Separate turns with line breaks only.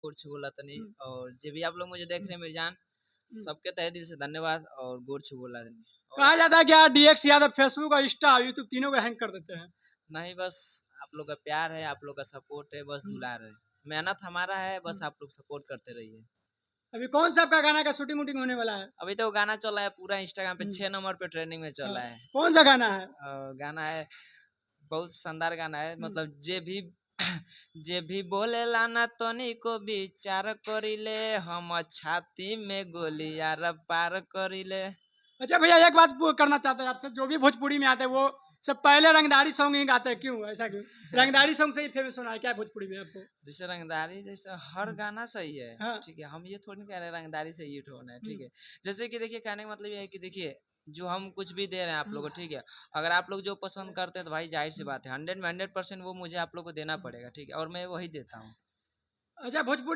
गोड़ छू बोला तनी
हम्म,
और जो भी आप लोग मुझे देख
हम्म,
रहे हैं मेरी जान,
हम्म।
सबके तहे दिल से धन्यवाद और गोड़ छू बोला तनी। और
कहा जाता है कि यार डीएक्स यादव फेसबुक और इंस्टा यूट्यूब तीनों को हैंग कर देते हैं।
नहीं, बस आप लोग का प्यार है, आप लोग का सपोर्ट है, बस
हम्म,
दुलार है, मेहनत हमारा है, बस
हम्म।
आप लोग सपोर्ट करते रहिए।
अभी कौन सा आपका गाना का शूटिंग वूटिंग होने वाला है?
अभी तो गाना चला है पूरा इंस्टाग्राम पे,
हम्म,
6 नंबर पे ट्रेंडिंग में
हाँ।
चला है।
कौन सा गाना है?
गाना है, बहुत शानदार गाना है,
हम्म,
मतलब जे भी जे भी बोले लाना तनी को विचार करिले, हम छाती में गोली यार पार करिले।
अच्छा भैया एक बात करना चाहते हैं आपसे, जो भी भोजपुरी में आते हैं वो सब पहले रंगदारी सॉन्ग ही गाते हैं, क्यों ऐसा क्यों? रंगदारी सॉन्ग से ही फेमस होना है क्या भोजपुरी में आपको?
जैसे रंगदारी, जैसे हर
हम्म,
गाना सही है,
हाँ।
ठीक है, हम ये थोड़ी नहीं कह रहे रंगदारी से ये होना है, ठीक
हम्म,
है। जैसे कि देखिए, कहने का मतलब ये है कि देखिए, जो हम कुछ भी दे रहे हैं आप
हम्म,
लोगों को, ठीक है, अगर आप लोग जो पसंद करते हैं तो भाई जाहिर सी
हम्म,
बात है, 100 में 100% वो मुझे आप लोग को देना
हम्म।
पड़ेगा, ठीक है, और मैं वही देता हूँ।
अच्छा भोजपुरी